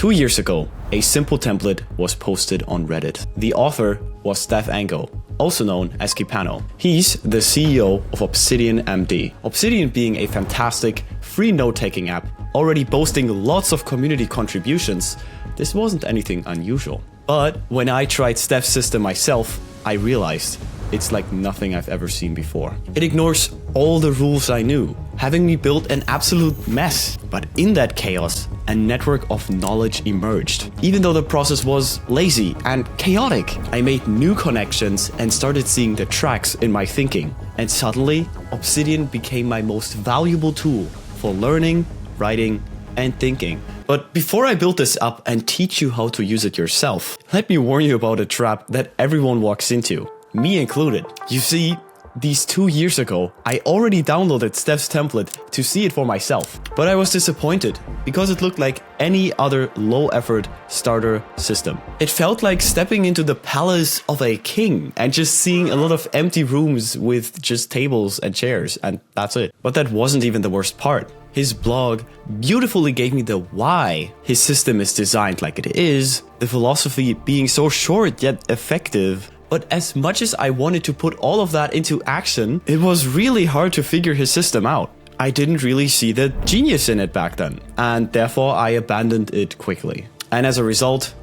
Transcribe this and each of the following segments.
2 years ago, a simple template was posted on Reddit. The author was Steph Ango, also known as Kepano. He's the CEO of Obsidian MD. Obsidian being a fantastic free note-taking app, already boasting lots of community contributions, this wasn't anything unusual. But when I tried Steph's system myself, I realized it's like nothing I've ever seen before. It ignores all the rules I knew, having me build an absolute mess. But in that chaos, a network of knowledge emerged. Even though the process was lazy and chaotic, I made new connections and started seeing the tracks in my thinking. And suddenly, Obsidian became my most valuable tool for learning, writing, and thinking. But before I build this up and teach you how to use it yourself, let me warn you about a trap that everyone walks into, me included. You see, these 2 years ago, I already downloaded Steph's template to see it for myself. But I was disappointed because it looked like any other low-effort starter system. It felt like stepping into the palace of a king and just seeing a lot of empty rooms with just tables and chairs, and that's it. But that wasn't even the worst part. His blog beautifully gave me the why his system is designed like it is, the philosophy being so short yet effective. But as much as I wanted to put all of that into action, it was really hard to figure his system out. I didn't really see the genius in it back then, and therefore I abandoned it quickly. And as a result,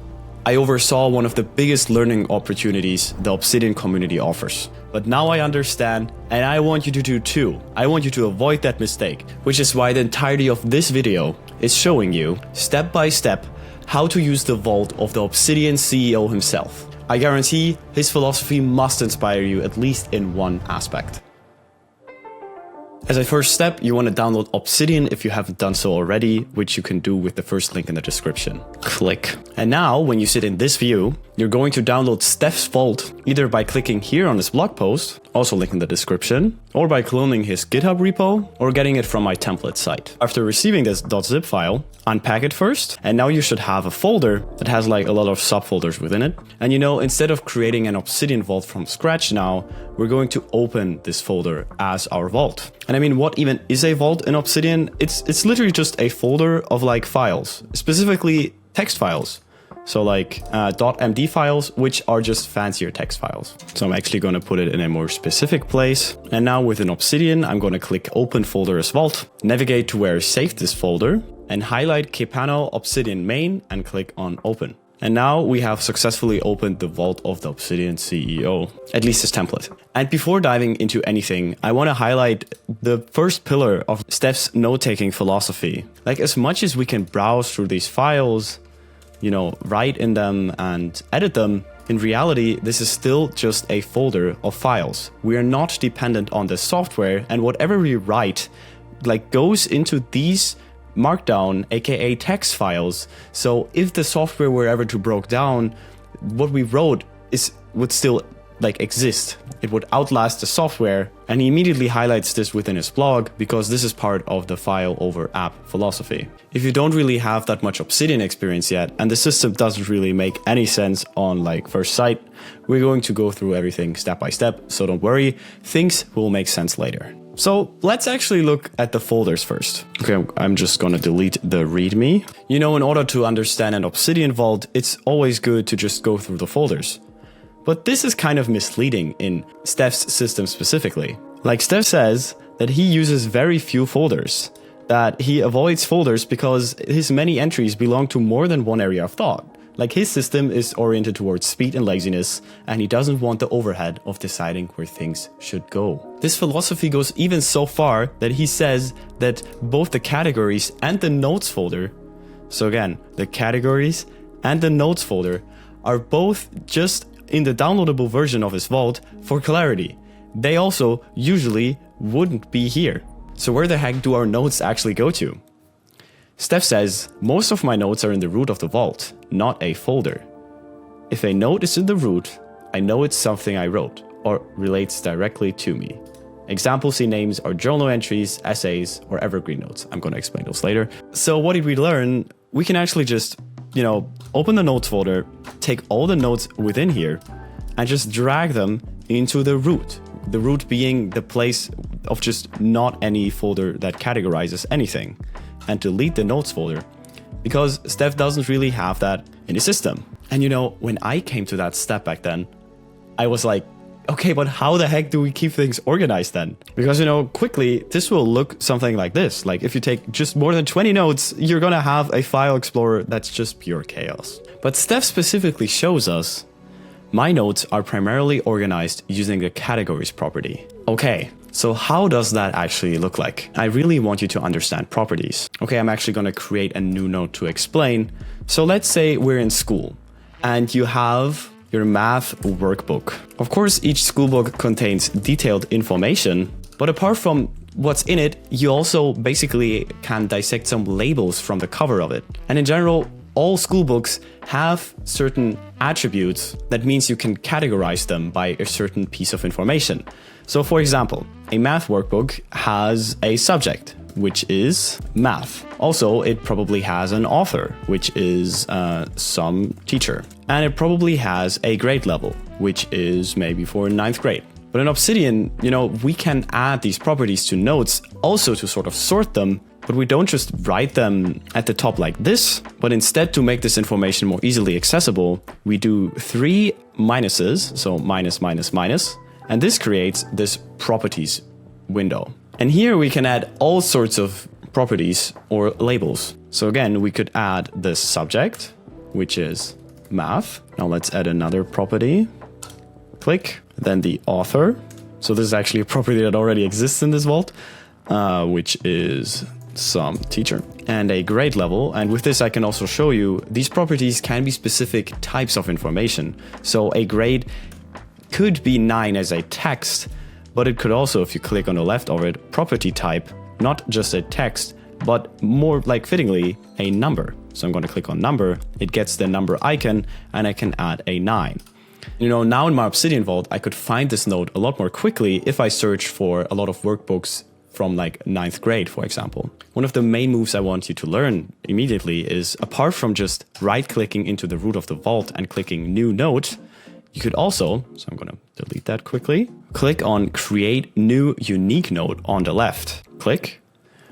I oversaw one of the biggest learning opportunities the Obsidian community offers. But now I understand, and I want you to do too. I want you to avoid that mistake, which is why the entirety of this video is showing you, step by step, how to use the vault of the Obsidian CEO himself. I guarantee his philosophy must inspire you at least in one aspect. As a first step, you want to download Obsidian if you haven't done so already, which you can do with the first link in the description. Click. And now, when you sit in this view, you're going to download Steph's vault, either by clicking here on his blog post, also link in the description, or by cloning his GitHub repo, or getting it from my template site. After receiving this .zip file, unpack it first, and now you should have a folder that has like a lot of subfolders within it. And you know, instead of creating an Obsidian vault from scratch now, we're going to open this folder as our vault. And I mean, what even is a vault in Obsidian? It's literally just a folder of like files, specifically text files. So like .md files, which are just fancier text files. So I'm actually going to put it in a more specific place. And now within Obsidian, I'm going to click Open Folder as Vault, navigate to where I saved this folder, and highlight Kepano Obsidian main and click on Open. And now we have successfully opened the vault of the Obsidian CEO, at least his template. And before diving into anything, I want to highlight the first pillar of Steph's note-taking philosophy. Like, as much as we can browse through these files, you know, write in them and edit them, in reality, this is still just a folder of files. We are not dependent on the software, and whatever we write, like, goes into these markdown, aka text files. So if the software were ever to break down, what we wrote would still like exist. It would outlast the software, and he immediately highlights this within his blog because this is part of the file over app philosophy. If you don't really have that much Obsidian experience yet, and the system doesn't really make any sense on like first sight, we're going to go through everything step by step, so don't worry, things will make sense later. So let's actually look at the folders first. Okay, I'm just gonna delete the README. You know, in order to understand an Obsidian vault, it's always good to just go through the folders. But this is kind of misleading in Steph's system specifically. Like, Steph says that he uses very few folders, that he avoids folders because his many entries belong to more than one area of thought. Like, his system is oriented towards speed and laziness, and he doesn't want the overhead of deciding where things should go. This philosophy goes even so far that he says that both the categories and the notes folder, so again, the categories and the notes folder, are both just in the downloadable version of his vault for clarity. They also usually wouldn't be here. So where the heck do our notes actually go to? Steph says, most of my notes are in the root of the vault, not a folder. If a note is in the root, I know it's something I wrote, or relates directly to me. Examples he names are journal entries, essays, or evergreen notes. I'm going to explain those later. So what did we learn? We can actually just, you know, open the notes folder, take all the notes within here, and just drag them into the root. The root being the place of just not any folder that categorizes anything. And delete the notes folder, because Steph doesn't really have that in his system. And you know, when I came to that step back then, I was like, okay, but how the heck do we keep things organized then? Because, you know, quickly, this will look something like this. Like if you take just more than 20 notes, you're gonna have a file explorer that's just pure chaos. But Steph specifically shows us my notes are primarily organized using the categories property. Okay, so how does that actually look like? I really want you to understand properties. Okay, I'm actually gonna create a new note to explain. So let's say we're in school and you have your math workbook. Of course, each school book contains detailed information, but apart from what's in it, you also basically can dissect some labels from the cover of it. And in general, all school books have certain attributes. That means you can categorize them by a certain piece of information. So for example, a math workbook has a subject, which is math. Also, it probably has an author, which is some teacher. And it probably has a grade level, which is maybe for 9th grade. But in Obsidian, you know, we can add these properties to notes also to sort of sort them, but we don't just write them at the top like this, but instead, to make this information more easily accessible, we do 3 minuses, so minus, minus, minus, and this creates this properties window. And here we can add all sorts of properties or labels. So again, we could add the subject, which is math. Now let's add another property. Click. Then the author. So this is actually a property that already exists in this vault, which is some teacher. And a grade level. And with this, I can also show you these properties can be specific types of information. So a grade could be 9 as a text, but it could also, if you click on the left of it, property type, not just a text, but more like fittingly a number. So I'm going to click on number, it gets the number icon, and I can add a 9. You know, now in my Obsidian vault, I could find this note a lot more quickly if I search for a lot of workbooks from like 9th grade, for example. One of the main moves I want you to learn immediately is, apart from just right-clicking into the root of the vault and clicking new note, you could also, so I'm going to delete that quickly, click on create new unique note on the left. Click,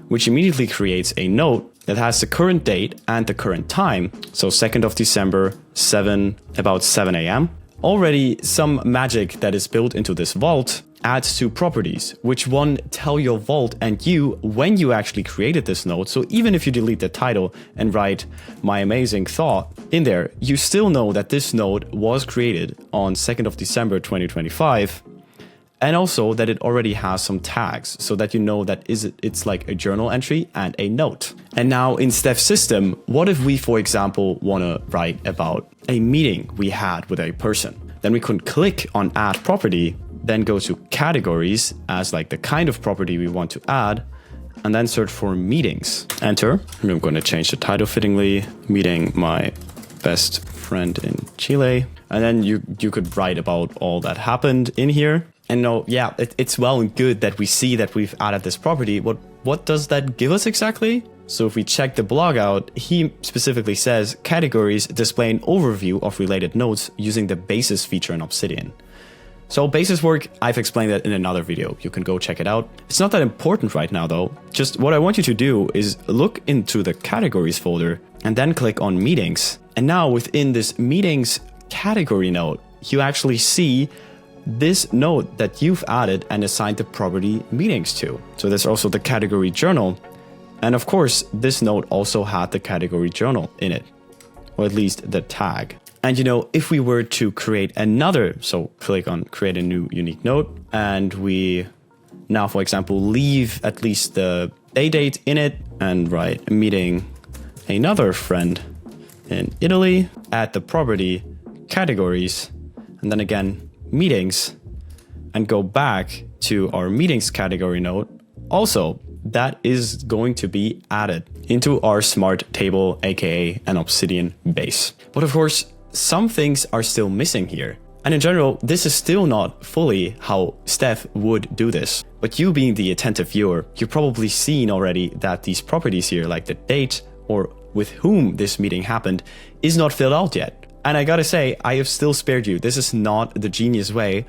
which immediately creates a note that has the current date and the current time. So 2nd of December, about 7 a.m. Already some magic that is built into this vault adds two properties, which one tell your vault and you when you actually created this note. So even if you delete the title and write my amazing thought in there, you still know that this note was created on 2nd of December 2025. And also that it already has some tags so that you know that it's like a journal entry and a note. And now in Steph's system, what if we, for example, want to write about a meeting we had with a person? Then we could click on add property, then go to categories as like the kind of property we want to add, and then search for meetings. Enter. And I'm going to change the title fittingly, meeting my best friend in Chile. And then you could write about all that happened in here. And no, yeah, it's well and good that we see that we've added this property. What does that give us exactly? So if we check the blog out, he specifically says categories display an overview of related notes using the basis feature in Obsidian. So basis work, I've explained that in another video. You can go check it out. It's not that important right now though. Just what I want you to do is look into the categories folder and then click on meetings. And now within this meetings category node, you actually see this node that you've added and assigned the property meetings to. So there's also the category journal. And of course, this node also had the category journal in it, or at least the tag. And you know, if we were to create another, so click on create a new unique note, and we now, for example, leave at least the day date in it and write meeting another friend in Italy, add the property categories, and then again, meetings, and go back to our meetings category node. Also, that is going to be added into our smart table, aka an Obsidian base. But of course, some things are still missing here. And in general, this is still not fully how Steph would do this. But you being the attentive viewer, you've probably seen already that these properties here, like the date or with whom this meeting happened, is not filled out yet. And I gotta say, I have still spared you. This is not the genius way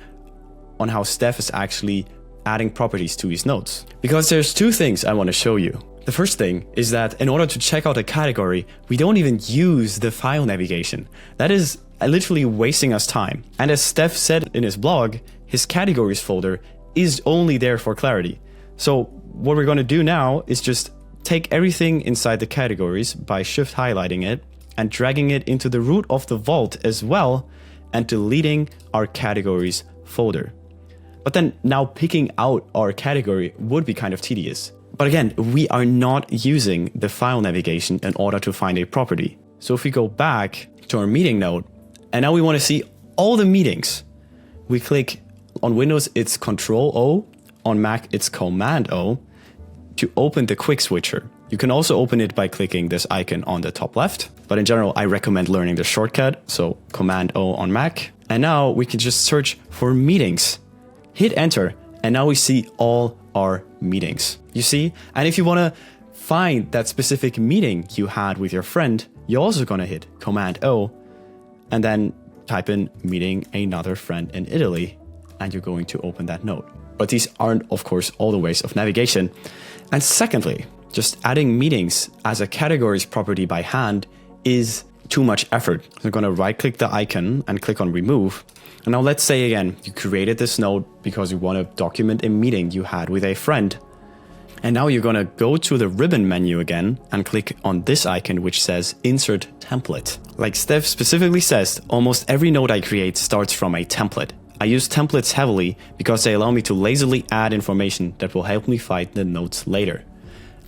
on how Steph is actually adding properties to his notes. Because there's two things I want to show you. The first thing is that in order to check out a category, we don't even use the file navigation. That is literally wasting us time. And as Steph said in his blog, his categories folder is only there for clarity. So what we're going to do now is just take everything inside the categories by shift highlighting it and dragging it into the root of the vault as well, and deleting our categories folder. But then now picking out our category would be kind of tedious. But again, we are not using the file navigation in order to find a property. So if we go back to our meeting node, and now we want to see all the meetings, we click on Windows, it's Control O, on Mac, it's Command O to open the quick switcher. You can also open it by clicking this icon on the top left, but in general, I recommend learning the shortcut, so Command O on Mac. And now we can just search for meetings, hit enter, and now we see all our meetings. You see? And if you want to find that specific meeting you had with your friend, you're also going to hit Command O and then type in meeting another friend in Italy, and you're going to open that note. But these aren't, of course, all the ways of navigation. And secondly, just adding meetings as a categories property by hand is too much effort. So I'm going to right click the icon and click on remove. And now let's say again, you created this note because you want to document a meeting you had with a friend. And now you're going to go to the ribbon menu again and click on this icon, which says insert template. Like Steph specifically says, almost every note I create starts from a template. I use templates heavily because they allow me to lazily add information that will help me find the notes later.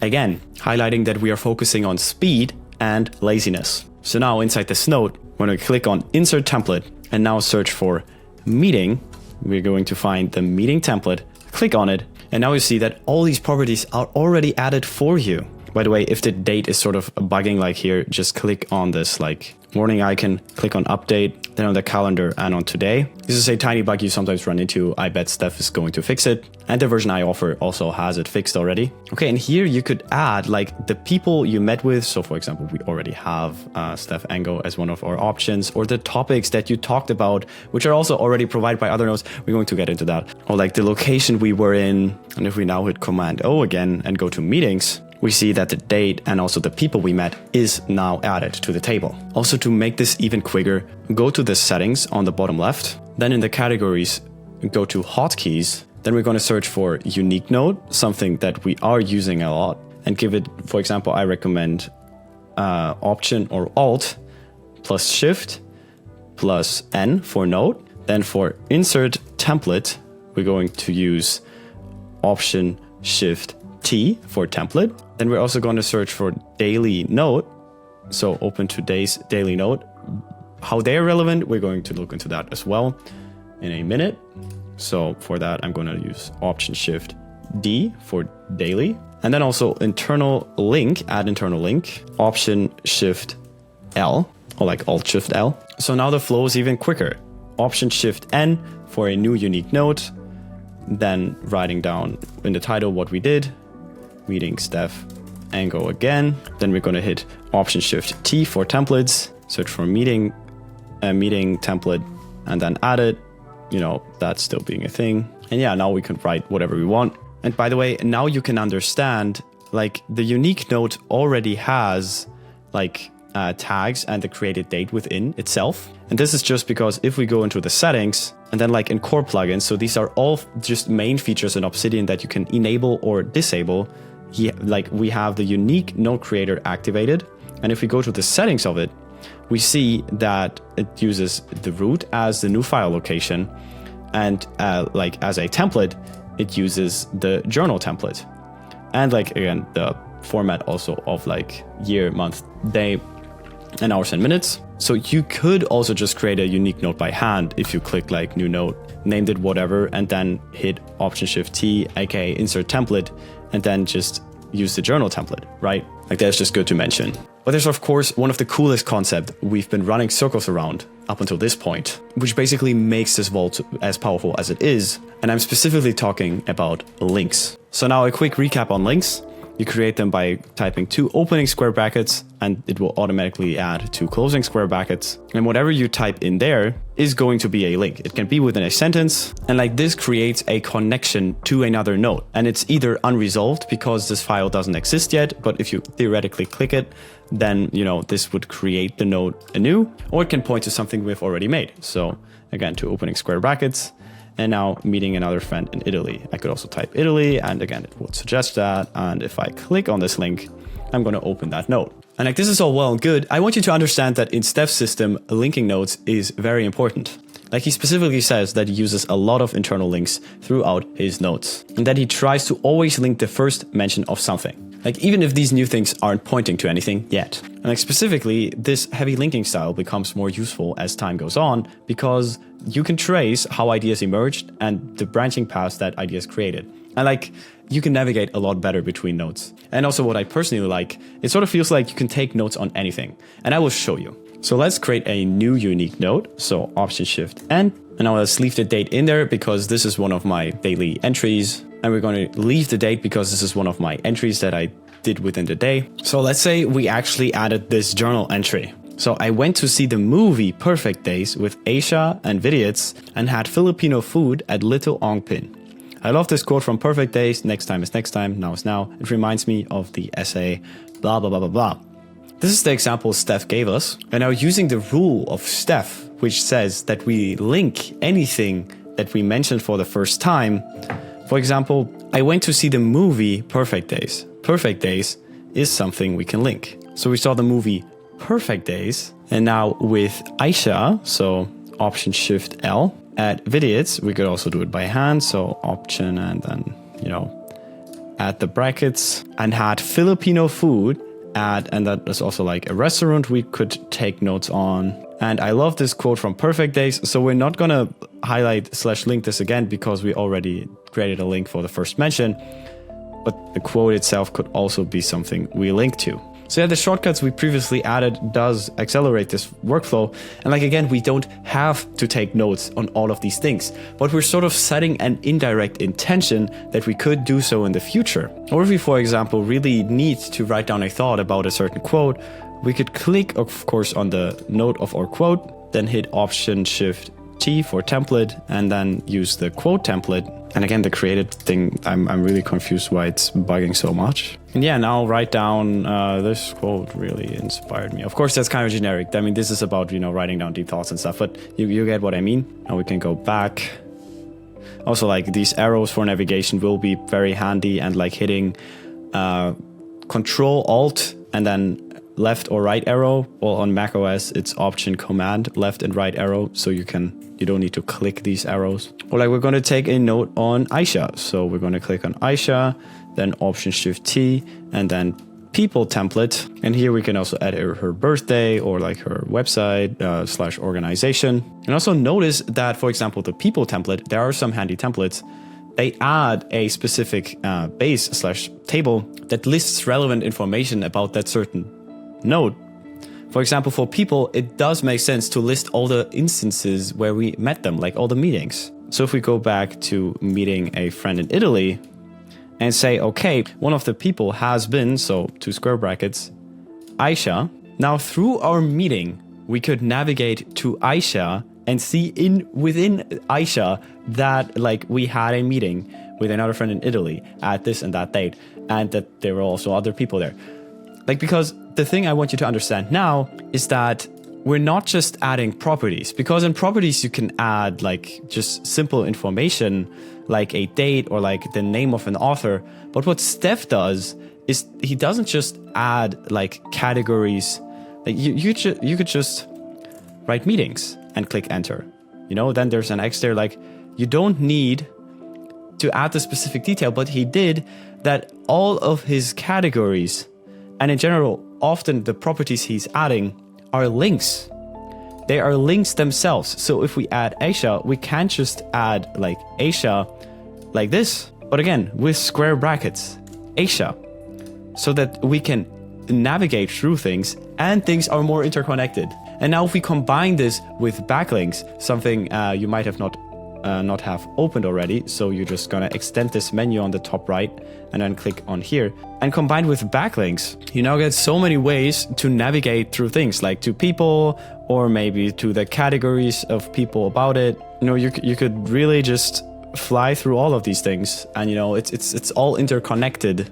Again, highlighting that we are focusing on speed and laziness. So now inside this note, when we click on insert template and now search for meeting, we're going to find the meeting template, click on it, and now you see that all these properties are already added for you. By the way, if the date is sort of bugging like here, just click on this like warning icon, click on update, then on the calendar and on today. This is a tiny bug you sometimes run into. I bet Steph is going to fix it. And the version I offer also has it fixed already. Okay, and here you could add like the people you met with. So for example, we already have Steph Ango as one of our options, or the topics that you talked about, which are also already provided by other notes. We're going to get into that. Or like the location we were in. And if we now hit Command O again and go to meetings, we see that the date and also the people we met is now added to the table. Also, to make this even quicker, go to the settings on the bottom left. Then in the categories, go to Hotkeys. Then we're going to search for unique note, something that we are using a lot, and give it, for example, I recommend Option or Alt plus Shift plus N for note. Then for insert template, we're going to use Option Shift T for template. Then we're also going to search for daily note. So open today's daily note. How they're relevant, we're going to look into that as well in a minute. So for that, I'm going to use Option Shift D for daily. And then also internal link, add internal link, Option Shift L, or like Alt Shift L. So now the flow is even quicker. Option Shift N for a new unique note. Then writing down in the title what we did. Meeting Steph Ango again. Then we're going to hit Option Shift T for templates, search for meeting template, and then add it. You know, that's still being a thing. And yeah, now we can write whatever we want. And by the way, now you can understand like the unique note already has like tags and the created date within itself. And this is just because if we go into the settings and then like in core plugins, so these are all just main features in Obsidian that you can enable or disable. Like we have the unique note creator activated. And if we go to the settings of it, we see that it uses the root as the new file location. And like as a template, it uses the journal template. And like, again, the format also of like year, month, day, and hours and minutes. So you could also just create a unique note by hand if you click like new note, named it whatever, and then hit Option Shift T, aka insert template, and then just use the journal template, right? Like that's just good to mention. But there's of course one of the coolest concepts we've been running circles around up until this point, which basically makes this vault as powerful as it is. And I'm specifically talking about links. So now a quick recap on links. You create them by typing 2 opening square brackets, and it will automatically add 2 closing square brackets. And whatever you type in there is going to be a link. It can be within a sentence, and like this creates a connection to another node. And it's either unresolved because this file doesn't exist yet, but if you theoretically click it, then, you know, this would create the node anew, or it can point to something we've already made. So again, 2 opening square brackets, and now meeting another friend in Italy. I could also type Italy, and again, it would suggest that. And if I click on this link, I'm going to open that node. And like, this is all well and good. I want you to understand that in Steph's system, linking nodes is very important. Like, he specifically says that he uses a lot of internal links throughout his nodes, and that he tries to always link the first mention of something. Like, even if these new things aren't pointing to anything yet. And like, specifically, this heavy linking style becomes more useful as time goes on, because you can trace how ideas emerged and the branching paths that ideas created. And like, you can navigate a lot better between nodes. And also what I personally like, it sort of feels like you can take notes on anything. And I will show you. So let's create a new unique node. So Option-Shift-N. And now let's leave the date in there because this is one of my daily entries. And we're going to leave the date because this is one of my entries that I did within the day. So let's say we actually added this journal entry. So I went to see the movie Perfect Days with Aisha and Vidiots and had Filipino food at Little Ong Pin. I love this quote from Perfect Days. Next time is next time, now is now. It reminds me of the essay, blah, blah, blah, blah, blah. This is the example Steph gave us. And now using the rule of Steph, which says that we link anything that we mentioned for the first time. For example, I went to see the movie Perfect Days. Perfect Days is something we can link. So we saw the movie Perfect Days. And now with Aisha, so Option-Shift-L, at Vidiots, we could also do it by hand. So Option and then, you know, add the brackets, and had Filipino food at, and that is also like a restaurant we could take notes on. And I love this quote from Perfect Days. So we're not going to highlight/link this again because we already created a link for the first mention. But the quote itself could also be something we link to. So yeah, the shortcuts we previously added does accelerate this workflow. And like, again, we don't have to take notes on all of these things, but we're sort of setting an indirect intention that we could do so in the future. Or if we, for example, really need to write down a thought about a certain quote, we could click, of course, on the note of our quote, then hit Option-Shift-T for template, and then use the quote template. And again, the created thing, I'm really confused why it's bugging so much. And yeah, now write down, this quote really inspired me. Of course, that's kind of generic. I mean, this is about, you know, writing down deep thoughts and stuff, but you get what I mean. Now we can go back. Also, like, these arrows for navigation will be very handy, and like hitting Control Alt and then left or right arrow. Well, on macOS, it's Option Command left and right arrow, so you don't need to click these arrows. Or like, we're going to take a note on Aisha. So we're going to click on Aisha, then Option-Shift-T, and then people template. And here we can also add her birthday or like her website / organization. And also notice that, for example, the people template, there are some handy templates. They add a specific base / table that lists relevant information about that certain node. For example, for people, it does make sense to list all the instances where we met them, like all the meetings. So if we go back to meeting a friend in Italy and say, okay, one of the people has been, so 2 square brackets, Aisha. Now through our meeting, we could navigate to Aisha and see within Aisha that like we had a meeting with another friend in Italy at this and that date, and that there were also other people there. Like, because the thing I want you to understand now is that we're not just adding properties, because in properties you can add like just simple information like a date or like the name of an author. But what Steph does is he doesn't just add like categories. Like you could just write meetings and click enter. You know, then there's an X there. Like, you don't need to add the specific detail, but he did that. All of his categories, and in general, often the properties he's adding are links. They are links themselves. So if we add Aisha, we can't just add like Aisha like this, but again, with square brackets, Aisha, so that we can navigate through things and things are more interconnected. And now if we combine this with backlinks, something you might have not not have opened already. So you're just gonna extend this menu on the top right and then click on here. And combined with backlinks, you now get so many ways to navigate through things, like to people or maybe to the categories of people about it. You know, you could really just fly through all of these things, and you know, it's all interconnected,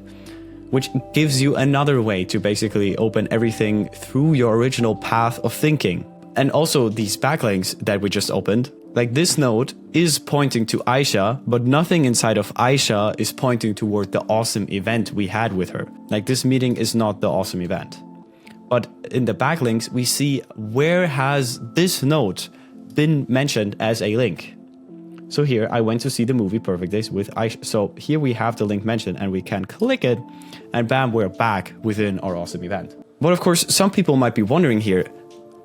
which gives you another way to basically open everything through your original path of thinking. And also these backlinks that we just opened, like this note is pointing to Aisha, but nothing inside of Aisha is pointing toward the awesome event we had with her. Like this meeting is not the awesome event. But in the backlinks, we see where has this note been mentioned as a link. So here I went to see the movie Perfect Days with Aisha. So here we have the link mentioned and we can click it and bam, we're back within our awesome event. But of course, some people might be wondering here,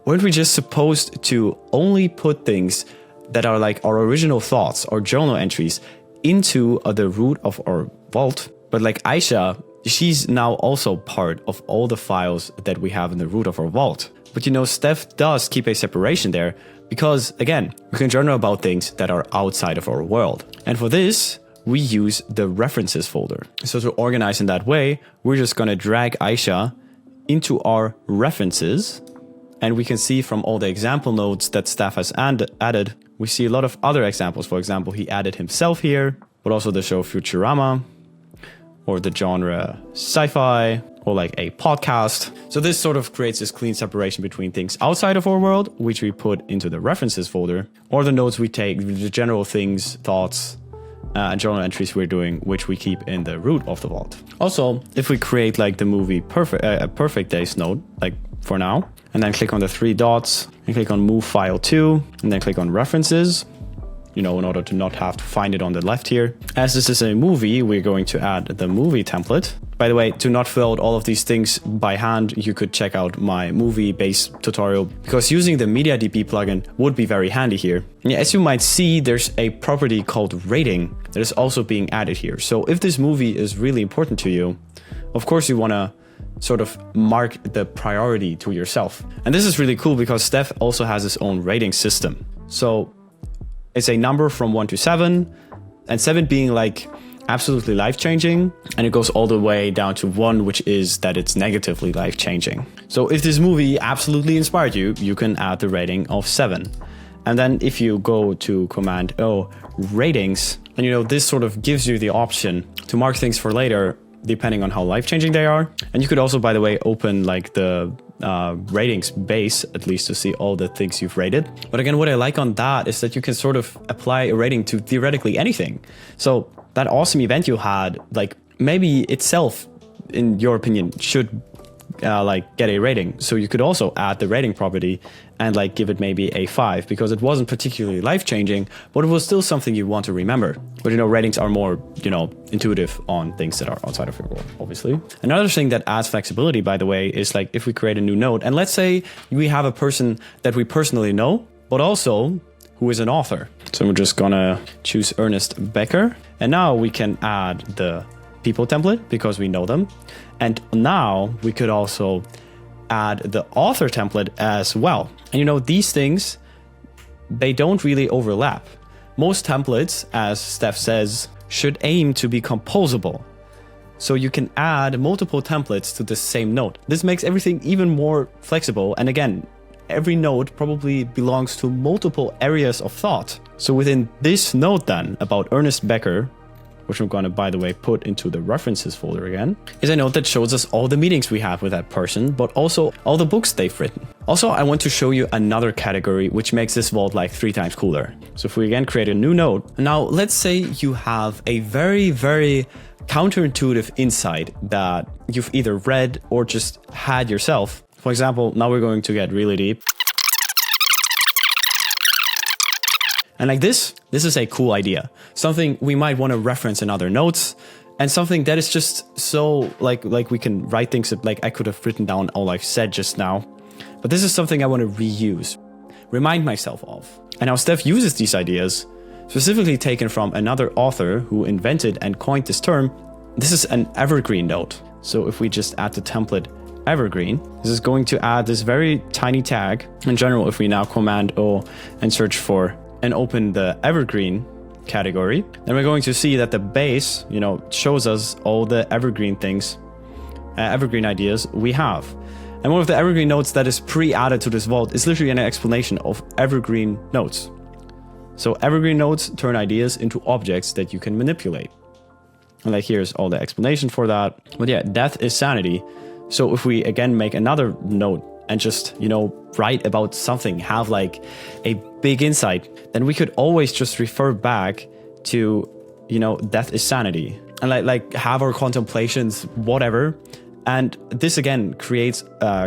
weren't we just supposed to only put things that are like our original thoughts or journal entries into the root of our vault? But like Aisha, she's now also part of all the files that we have in the root of our vault. But you know, Steph does keep a separation there because, again, we can journal about things that are outside of our world. And for this, we use the references folder. So to organize in that way, we're just going to drag Aisha into our references. And we can see from all the example notes that Steph has added, we see a lot of other examples. For example, he added himself here, but also the show Futurama, or the genre sci-fi, or like a podcast. So this sort of creates this clean separation between things outside of our world, which we put into the references folder, or the notes we take, the general things, thoughts, and journal entries we're doing, which we keep in the root of the vault. Also, if we create like the movie Perfect Days note, like for now, and then click on the three dots and click on move file to, and then click on references, you know, in order to not have to find it on the left here. As this is a movie, we're going to add the movie template. By the way, to not fill out all of these things by hand, you could check out my movie-based tutorial, because using the MediaDB plugin would be very handy here. And as you might see, there's a property called rating that is also being added here. So if this movie is really important to you, of course you want to sort of mark the priority to yourself. And this is really cool because Steph also has his own rating system. So it's a number from 1 to 7, and 7 being like absolutely life-changing, and it goes all the way down to 1, which is that it's negatively life-changing. So if this movie absolutely inspired you, you can add the rating of 7. And then if you go to Command O, ratings, and you know, this sort of gives you the option to mark things for later, depending on how life-changing they are. And you could also, by the way, open like the ratings base, at least to see all the things you've rated. But again, what I like on that is that you can sort of apply a rating to theoretically anything. So that awesome event you had, like maybe itself, in your opinion, should like get a rating. So you could also add the rating property and like give it maybe a 5, because it wasn't particularly life-changing, but it was still something you want to remember. But you know, ratings are more, you know, intuitive on things that are outside of your world, obviously. Another thing that adds flexibility, by the way, is like if we create a new note, and let's say we have a person that we personally know, but also who is an author. So we're just gonna choose Ernest Becker. And now we can add the people template because we know them. And now we could also add the author template as well. And you know, these things, they don't really overlap. Most templates, as Steph says, should aim to be composable. So you can add multiple templates to the same note. This makes everything even more flexible. And again, every note probably belongs to multiple areas of thought. So within this note then about Ernest Becker, which I'm going to, by the way, put into the references folder again, is a note that shows us all the meetings we have with that person, but also all the books they've written. Also, I want to show you another category which makes this vault like 3 times cooler. So if we again create a new note, now let's say you have a very, very counterintuitive insight that you've either read or just had yourself. For example, now we're going to get really deep. And like this is a cool idea. Something we might want to reference in other notes, and something that is just so like we can write things that like I could have written down all I've said just now. But this is something I want to reuse, remind myself of. And how Steph uses these ideas, specifically taken from another author who invented and coined this term. This is an evergreen note. So if we just add the template Evergreen, this is going to add this very tiny tag. In general, if we now Command O and search for and open the Evergreen category, then we're going to see that the base, shows us all the Evergreen things, Evergreen ideas we have. And one of the Evergreen notes that is pre-added to this vault is literally an explanation of Evergreen Notes. So Evergreen Notes turn ideas into objects that you can manipulate. And like here's all the explanation for that. But yeah, death is sanity. So if we again make another note and just, write about something, have like a big insight, then we could always just refer back to, death is sanity. And like have our contemplations, whatever. And this again creates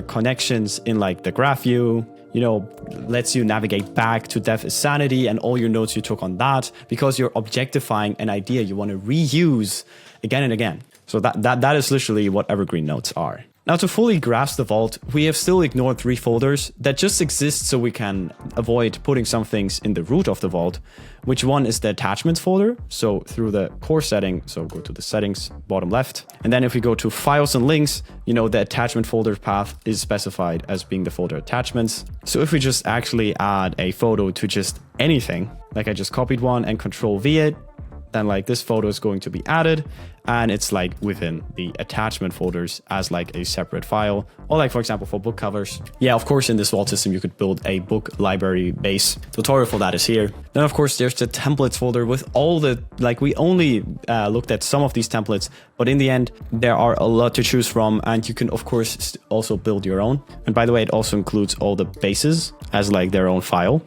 connections in like the graph view, lets you navigate back to death is sanity and all your notes you took on that, because you're objectifying an idea you want to reuse again and again. So that is literally what Evergreen Notes are. Now, to fully grasp the vault, we have still ignored 3 folders that just exist so we can avoid putting some things in the root of the vault, which one is the attachments folder. So through the core setting, so go to the settings, bottom left. And then if we go to files and links, the attachment folder path is specified as being the folder attachments. So if we just actually add a photo to just anything, like I just copied one and Control V it, then like this photo is going to be added and it's like within the attachment folders as like a separate file, or like for example for book covers. Yeah, of course in this vault system you could build a book library base. Tutorial for that is here. Then of course there's the templates folder with all the, like we only looked at some of these templates, but in the end there are a lot to choose from and you can of course also build your own. And by the way, it also includes all the bases as like their own file,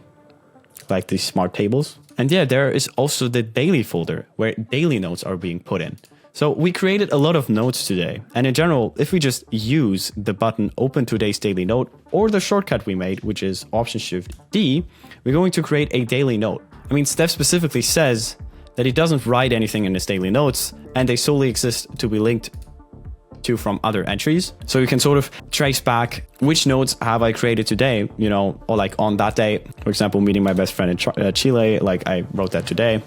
like these smart tables. And yeah, there is also the daily folder where daily notes are being put in. So we created a lot of notes today. And in general, if we just use the button open today's daily note or the shortcut we made, which is Option-Shift-D, we're going to create a daily note. I mean, Steph specifically says that he doesn't write anything in his daily notes and they solely exist to be linked to from other entries. So you can sort of trace back which notes have I created today, or like on that day, for example, meeting my best friend in Chile, like I wrote that today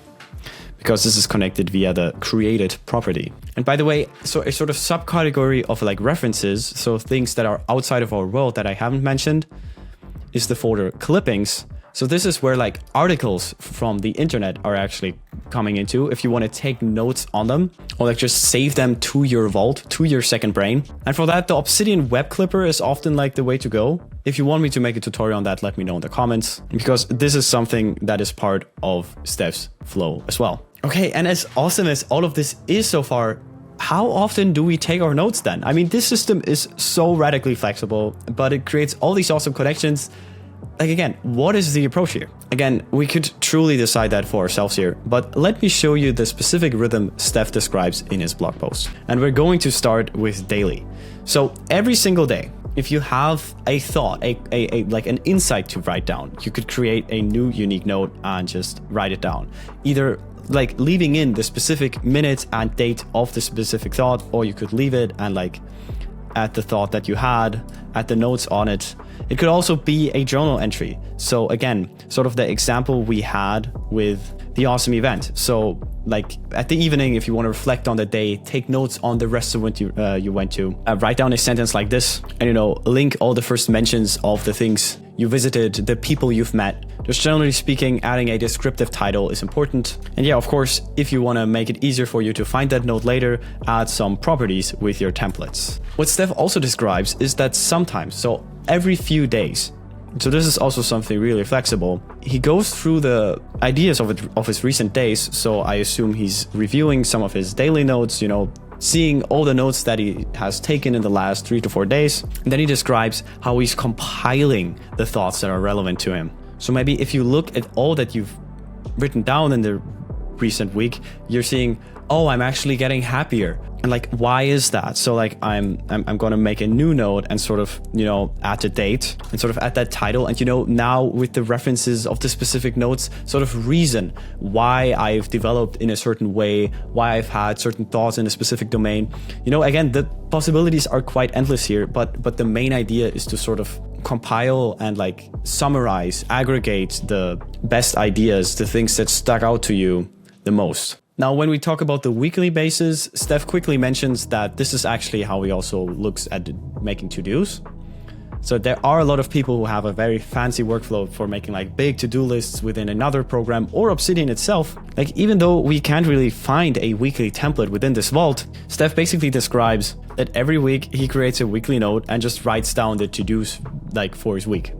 because this is connected via the created property. And by the way, so a sort of subcategory of like references, so things that are outside of our world that I haven't mentioned, is the folder clippings. So this is where like articles from the internet are actually coming into if you want to take notes on them or like just save them to your vault, to your second brain. And for that, the Obsidian web clipper is often like the way to go. If you want me to make a tutorial on that, let me know in the comments, because this is something that is part of Steph's flow as well. Okay, and as awesome as all of this is so far, how often do we take our notes then? I mean, this system is so radically flexible, but it creates all these awesome connections. Like again, what is the approach here? Again, we could truly decide that for ourselves here, but let me show you the specific rhythm Steph describes in his blog post. And we're going to start with daily. So every single day, if you have a thought, like an insight to write down, you could create a new unique note and just write it down. Either like leaving in the specific minute and date of the specific thought, or you could leave it and like add the thought that you had, add the notes on it. It could also be a journal entry. So again, sort of the example we had with the awesome event. So like at the evening, if you want to reflect on the day, take notes on the restaurant you went to, write down a sentence like this, and link all the first mentions of the things you visited, the people you've met. Just generally speaking, adding a descriptive title is important. And yeah, of course, if you want to make it easier for you to find that note later, add some properties with your templates. What Steph also describes is that sometimes, so every few days, so this is also something really flexible, he goes through the ideas of his recent days. So I assume he's reviewing some of his daily notes, seeing all the notes that he has taken in the last 3 to 4 days. And then he describes how he's compiling the thoughts that are relevant to him. So maybe if you look at all that you've written down in the recent week, you're seeing, oh, I'm actually getting happier. And like, why is that? So like, I'm going to make a new note and sort of, add the date and sort of add that title. And, now with the references of the specific notes, sort of reason why I've developed in a certain way, why I've had certain thoughts in a specific domain. Again, the possibilities are quite endless here, but the main idea is to sort of compile and like summarize, aggregate the best ideas, the things that stuck out to you the most. Now, when we talk about the weekly basis, Steph quickly mentions that this is actually how he also looks at making to-dos. So there are a lot of people who have a very fancy workflow for making like big to-do lists within another program or Obsidian itself. Like even though we can't really find a weekly template within this vault, Steph basically describes that every week he creates a weekly note and just writes down the to-dos like for his week.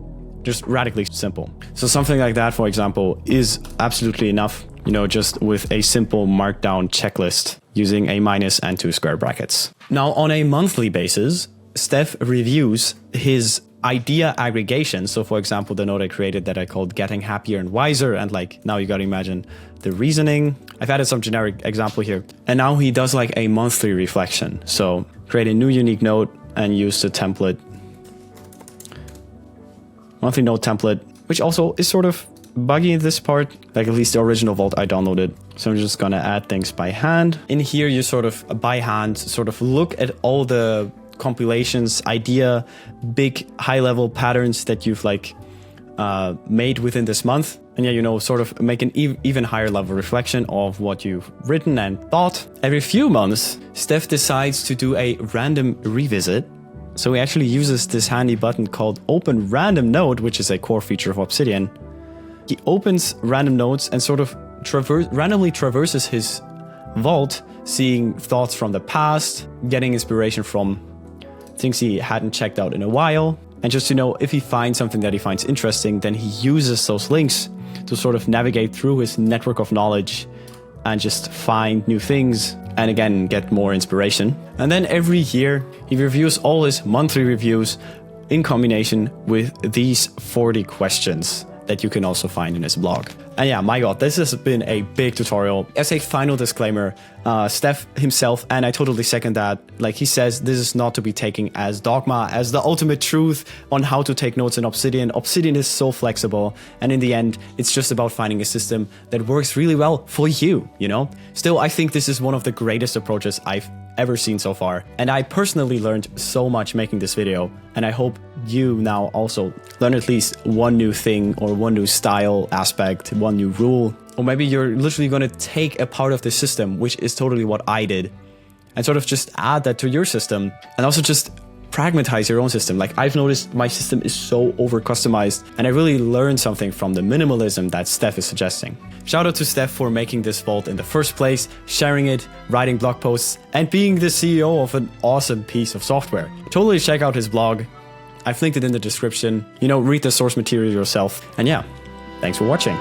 Just radically simple. So something like that, for example, is absolutely enough, you know, just with a simple markdown checklist using a minus and 2 square brackets. Now on a monthly basis, Steph reviews his idea aggregation. So for example, the note I created that I called Getting Happier and Wiser, and like now you gotta imagine the reasoning. I've added some generic example here. And now he does like a monthly reflection. So create a new unique note and use the template, monthly note template, which also is sort of buggy in this part, like at least the original vault I downloaded. So I'm just gonna add things by hand. In here, you sort of by hand, sort of look at all the compilations, idea, big high level patterns that you've like made within this month. And yeah, you know, sort of make an even higher level reflection of what you've written and thought. Every few months, Steph decides to do a random revisit. So he actually uses this handy button called Open Random Note, which is a core feature of Obsidian. He opens random notes and sort of randomly traverses his vault, seeing thoughts from the past, getting inspiration from things he hadn't checked out in a while. And just to know, if he finds something that he finds interesting, then he uses those links to sort of navigate through his network of knowledge and just find new things and again, get more inspiration. And then every year, he reviews all his monthly reviews in combination with these 40 questions that you can also find in his blog. And yeah, my God, this has been a big tutorial. As a final disclaimer, Steph himself, and I totally second that, like he says, this is not to be taken as dogma, as the ultimate truth on how to take notes in Obsidian. Obsidian is so flexible, and in the end, it's just about finding a system that works really well for you, you know? Still, I think this is one of the greatest approaches I've ever seen so far. And I personally learned so much making this video, and I hope you now also learn at least one new thing or one new style aspect, one new rule. Or maybe you're literally going to take a part of the system, which is totally what I did, and sort of just add that to your system and also just pragmatize your own system. Like I've noticed my system is so over customized, and I really learned something from the minimalism that Steph is suggesting. Shout out to Steph for making this vault in the first place, sharing it, writing blog posts, and being the CEO of an awesome piece of software. Totally check out his blog. I've linked it in the description. You know, read the source material yourself. And yeah, thanks for watching.